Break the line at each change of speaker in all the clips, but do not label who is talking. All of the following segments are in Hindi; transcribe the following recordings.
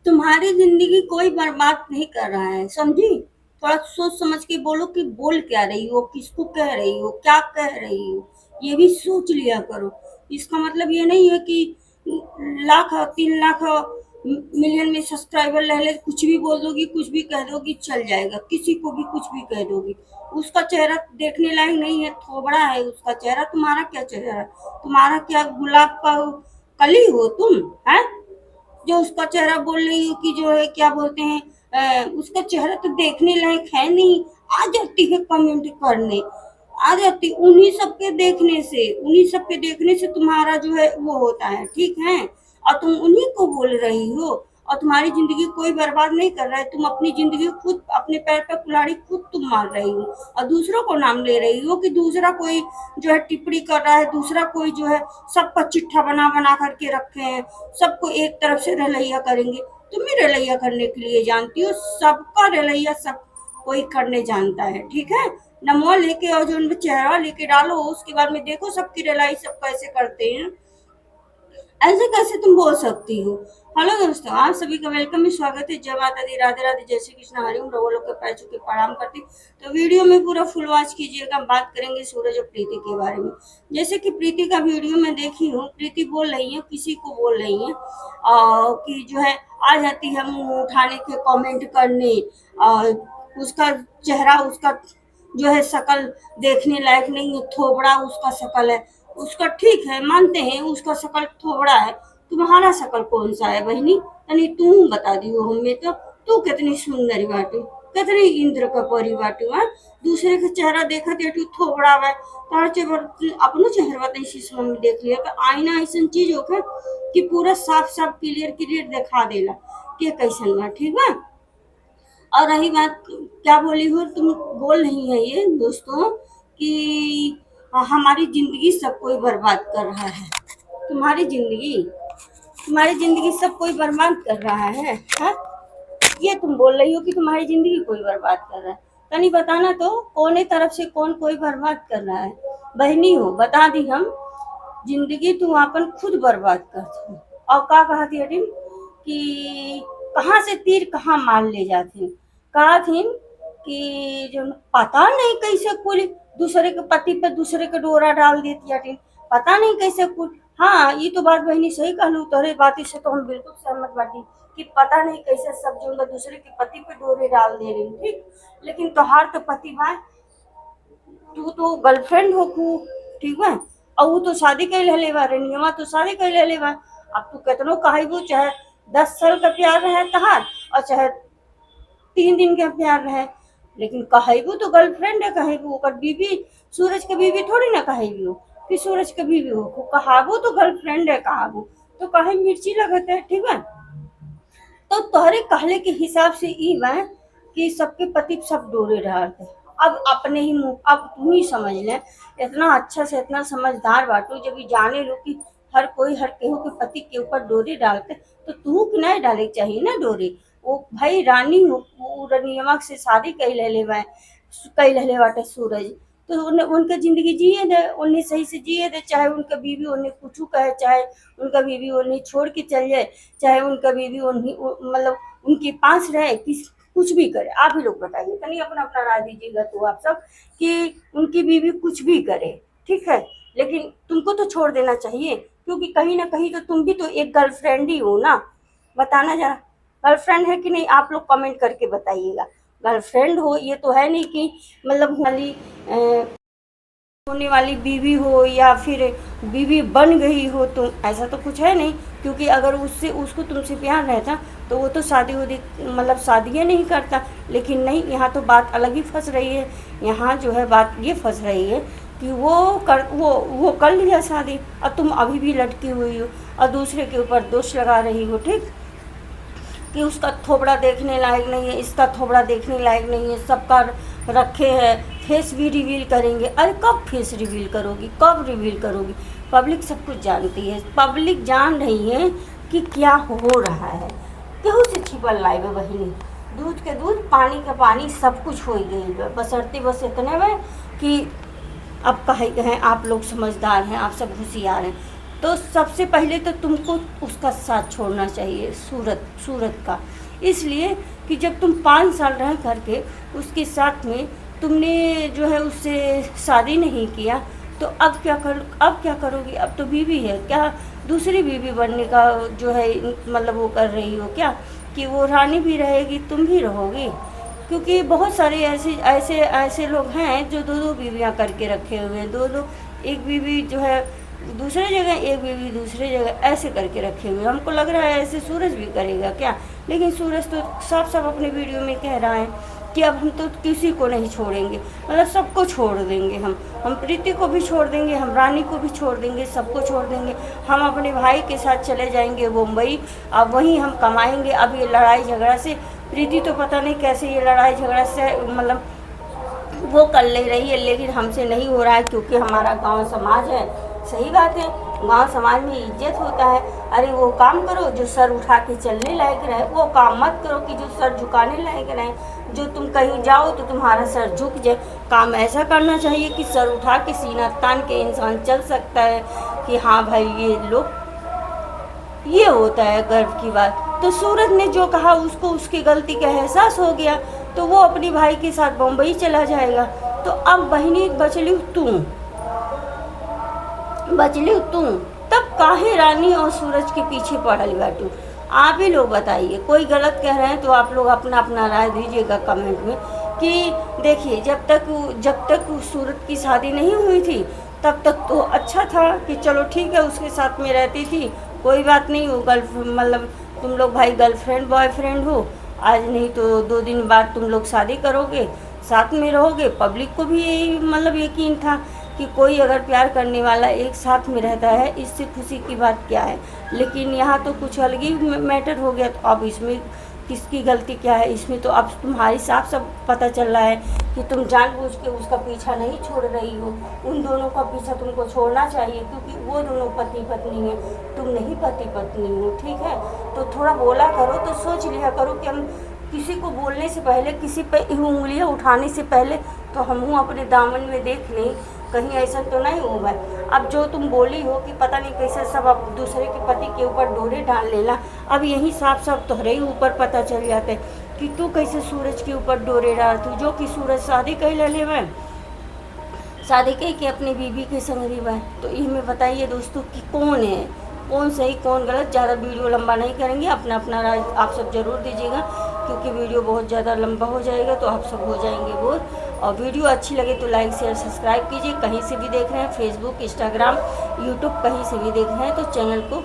तुम्हारी जिंदगी कोई बर्बाद नहीं कर रहा है, समझी? थोड़ा सोच समझ के बोलो कि बोल क्या रही हो, किसको कह रही हो, क्या कह रही हो, ये भी सोच लिया करो। इसका मतलब ये नहीं है कि लाख 3 लाख मिलियन में सब्सक्राइबर ले ले कुछ भी बोल दोगी, कुछ भी कह दोगी, चल जाएगा। किसी को भी कुछ भी कह दोगी। उसका चेहरा देखने लायक नहीं है, थोबड़ा है उसका चेहरा। तुम्हारा क्या चेहरा है? तुम्हारा क्या गुलाब का कली हो तुम? है जो उसका चेहरा बोल रही हो कि जो है क्या बोलते हैं, उसका चेहरा तो देखने लायक है नहीं। आ जाती है कमेंट करने, आ जाती उन्हीं सब के देखने से तुम्हारा जो है वो होता है, ठीक है। और तुम उन्हीं को बोल रही हो। और तुम्हारी जिंदगी कोई बर्बाद नहीं कर रहा है। तुम अपनी जिंदगी खुद अपने पैर पर कुल्हाड़ी खुद तुम मार रही हो, और दूसरों को नाम ले रही हो कि दूसरा कोई जो है टिप्पणी कर रहा है, दूसरा कोई जो है सबका चिट्ठा बना बना करके रखे हैं, सबको एक तरफ से रलैया करेंगे। तुम भी रलैया करने के लिए जानती हो, सबका रलैया सब कोई करने जानता है, ठीक है। नमवा लेके और जो उनका चेहरा लेके डालो, उसके बाद में देखो सबकी रिलाई सब कैसे करते हैं। ऐसे कैसे तुम बोल सकती हो? हेलो दोस्तों, आप सभी का वेलकम है, स्वागत है। जय माता दी, राधे राधे, जय श्री कृष्ण, हरि ओम। रवो लोग के पैर छू के प्रणाम करती। तो वीडियो में पूरा फुल वॉच कीजिएगा। बात करेंगे सूरज और प्रीति के बारे में। जैसे कि प्रीति का वीडियो में देखी हूँ, प्रीति बोल रही है, किसी को बोल रही है कि जो है आ जाती है मुंह उठाने के कमेंट करने। और उसका चेहरा, उसका जो है शकल देखने लायक नहीं है, थोबड़ा उसका शकल है। उसका ठीक है, मानते हैं उसका शकल थोबड़ा है। तुम्हारा शकल कौन सा है बहनी? तनी तू बता दियो हमें तो। तू कितनी सुंदर बाटू, कितनी इंद्र का परी बाटू है। दूसरे का चेहरा देखा तू थोबड़ा है, तार अपनो चेहरा तनी शीशा में देख लिया। तो आईना ऐसा चीज होकर कि पूरा साफ साफ क्लियर क्लियर दिखा देला कि कैसन बा, ठीक है। और रही बात क्या बोली हो, तुम बोल रही है ये दोस्तों कि हमारी जिंदगी सब कोई बर्बाद कर रहा है। तुम्हारी जिंदगी तुम्हारी जिंदगी सब कोई बर्बाद कर रहा है, हा? ये तुम बोल रही हो कि तुम्हारी जिंदगी कोई बर्बाद कर रहा है। कहीं बताना तो कौन तरफ से कौन कोई बर्बाद कर रहा है। बहनी हो, बता दी हम। जिंदगी तुम अपन खुद बर्बाद कर दो। और का कहा थी अटिन कि कहाँ से तीर कहाँ मार ले जाते। कहा थी कि जो पता नहीं कैसे कुल दूसरे के पति पे दूसरे के डोरा डाल देती अटिन। पता नहीं कैसे कुल। हाँ, ये तो बात बहनी सही कहलू, तोरे बात से तो हम बिल्कुल सहमत बाटी कि पता नहीं कैसे सब जो दूसरे के पति पे डोरे डाल दे रही, ठीक। लेकिन तोहार तो पति भाई, तू तो गर्लफ्रेंड हो खूब, ठीक है। और वो तो शादी कर ले बा, रेनियमा तो शादी कर ले बा। अब तू कितनो कहेबू, चाहे 10 साल का प्यार रहे तहार और चाहे 3 दिन का प्यार रहे, लेकिन कहेबू तो गर्लफ्रेंड है, कहेबू ओकर बीबी। सूरज के बीबी थोड़ी ना कहेबू कि सूरज के बीबी हो, कहाबू तो गर्लफ्रेंड है कहाबू तो कहे मिर्ची लगत है, ठीक है। तो तोहरे कहले के हिसाब से ई बा कि सबके पति सब डोरे डालते। अब अपने ही मुंह, अब तू ही समझ ले। इतना अच्छा से इतना समझदार बाटू, जब ये जाने लो कि हर कोई हर केहू के पति के ऊपर डोरे डालते, तो तू कि नहीं डाले चाहिए ना डोरे। वो भाई रानी हो, वो रनियमा से शादी कई ले बाटे सूरज। तो उनके जिंदगी जिए दे, उन्हें सही से जिए दे। चाहे उनका बीवी उन्हें कुछ कहे, चाहे उनका बीवी उन्हें छोड़ के चल जाए, चाहे उनका बीवी उन्हें मतलब उनके पास रहे, किस कुछ भी करे। आप ही लोग बताइए, कहीं अपना अपना राय दीजिएगा तो आप सब कि उनकी बीवी कुछ भी करे, ठीक है। लेकिन तुमको तो छोड़ देना चाहिए, क्योंकि कहीं ना कहीं तो तुम भी तो एक गर्लफ्रेंड ही हो ना। बताना जरा, गर्लफ्रेंड है कि नहीं? आप लोग कमेंट करके बताइएगा। गर्लफ्रेंड हो, ये तो है नहीं कि मतलब होने वाली बीवी हो या फिर बीवी बन गई हो तुम, ऐसा तो कुछ है नहीं। क्योंकि अगर उससे उसको तुमसे प्यार रहता तो वो तो शादी वादी मतलब शादियाँ नहीं करता। लेकिन नहीं, यहाँ तो बात अलग ही फंस रही है। यहाँ जो है बात ये फंस रही है कि वो कर लिया शादी और तुम अभी भी लटकी हुई हो और दूसरे के ऊपर दोष लगा रही हो, ठीक। कि उसका थोबड़ा देखने लायक नहीं है, इसका थोबड़ा देखने लायक नहीं है, सबका रखे है। फेस भी रिवील करेंगे। अरे कब फेस रिवील करोगी, कब रिवील करोगी? पब्लिक सब कुछ जानती है, पब्लिक जान रही है कि क्या हो रहा है। केहू से छिपल लाई है बहिनी, दूध के दूध पानी का पानी सब कुछ हो गई है। बसरते बस इतने में कि अब कहे हैं आप लोग समझदार हैं, आप सब होशियार हैं। तो सबसे पहले तो तुमको उसका साथ छोड़ना चाहिए, सूरत का। इसलिए कि जब तुम 5 साल रह करके उसके साथ में तुमने जो है उससे शादी नहीं किया, तो अब क्या करोगी? अब तो बीवी है, क्या दूसरी बीवी बनने का जो है मतलब वो कर रही हो क्या, कि वो रानी भी रहेगी तुम भी रहोगी? क्योंकि बहुत सारे ऐसे ऐसे ऐसे लोग हैं जो 2-2 बीवियाँ करके रखे हुए हैं, 2-2, एक बीवी जो है दूसरे जगह, एक बीवी दूसरे जगह, ऐसे करके रखे हुए हैं। हमको लग रहा है ऐसे सूरज भी करेगा क्या? लेकिन सूरज तो साफ साफ अपने वीडियो में कह रहा है कि अब हम तो किसी को नहीं छोड़ेंगे, मतलब सबको छोड़ देंगे। हम प्रीति को भी छोड़ देंगे, हम रानी को भी छोड़ देंगे, सबको छोड़ देंगे। हम अपने भाई के साथ चले जाएंगे मुंबई, अब वहीं हम कमाएंगे। अब ये लड़ाई झगड़ा से प्रीति तो पता नहीं कैसे ये लड़ाई झगड़ा से मतलब वो कर ले रही है, लेकिन हमसे नहीं हो रहा है क्योंकि हमारा गांव समाज है। सही बात है, गांव समाज में इज्जत होता है। अरे वो काम करो जो सर उठा के चलने लायक रहे, वो काम मत करो कि जो सर झुकाने लायक रहे। जो तुम कहीं जाओ तो तुम्हारा सर झुक जाए। काम ऐसा करना चाहिए कि सर उठा के सीना तान के इंसान चल सकता है कि हाँ भाई ये लोग, ये होता है गर्व की बात। तो सूरज ने जो कहा उसको उसकी गलती का एहसास हो गया, तो वो अपनी भाई के साथ बम्बई चला जाएगा। तो अब बहनी बचली तू, तब काहे रानी और सूरज के पीछे पड़ल बाटू? आप ही लोग बताइए। कोई गलत कह रहे हैं तो आप लोग अपना अपना राय दीजिएगा कमेंट में कि देखिए जब तक सूरज की शादी नहीं हुई थी तब तक तो अच्छा था कि चलो ठीक है उसके साथ में रहती थी, कोई बात नहीं। वो मतलब तुम लोग भाई गर्लफ्रेंड बॉयफ्रेंड हो, आज नहीं तो 2 दिन बाद तुम लोग शादी करोगे, साथ में रहोगे। पब्लिक को भी यही मतलब यकीन था कि कोई अगर प्यार करने वाला एक साथ में रहता है, इससे खुशी की बात क्या है। लेकिन यहाँ तो कुछ अलग ही मैटर हो गया। तो अब इसमें किसकी गलती क्या है? इसमें तो अब तुम्हारी साफ सब पता चल रहा है कि तुम जानबूझ के उसका पीछा नहीं छोड़ रही हो। उन दोनों का पीछा तुमको छोड़ना चाहिए क्योंकि वो दोनों पति पत्नी हैं, तुम नहीं पति पत्नी हो, ठीक है? तो थोड़ा बोला करो, तो सोच लिया करो कि हम किसी को बोलने से पहले, किसी पे उंगलियां उठाने से पहले तो हम अपने दामन में देख लें कहीं ऐसा तो नहीं होगा। अब जो तुम बोली हो कि पता नहीं कैसे सब अब दूसरे के पति के ऊपर डोरे डाल लेना, अब यही साफ साफ तोहरे ही ऊपर पता चल जाता है कि तू कैसे सूरज के ऊपर डोरे डाल तू, जो कि सूरज शादी कही ले लेवे, शादी कही के अपनी बीवी के संग रही। तो इनमें बताइए दोस्तों कि कौन है, कौन सही कौन गलत। ज़्यादा वीडियो लंबा नहीं करेंगे, अपना अपना राय आप सब ज़रूर दीजिएगा क्योंकि वीडियो बहुत ज़्यादा लंबा हो जाएगा तो आप सब हो जाएंगे बोर। और वीडियो अच्छी लगे तो लाइक शेयर सब्सक्राइब कीजिए। कहीं से भी देख रहे हैं, फेसबुक इंस्टाग्राम यूट्यूब कहीं से भी देख रहे हैं तो चैनल को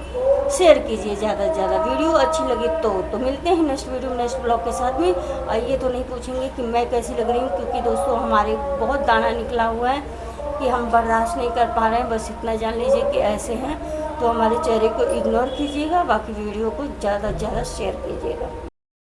शेयर कीजिए ज़्यादा से ज़्यादा। वीडियो अच्छी लगे तो मिलते हैं नेक्स्ट वीडियो नेक्स्ट ब्लॉग के साथ में। और ये तो नहीं पूछेंगे कि मैं कैसी लग रही हूँ क्योंकि दोस्तों हमारे बहुत दाना निकला हुआ है कि हम बर्दाश्त नहीं कर पा रहे हैं। बस इतना जान लीजिए कि ऐसे हैं, तो हमारे चेहरे को इग्नोर कीजिएगा, बाकी वीडियो को ज़्यादा से ज़्यादा शेयर कीजिएगा।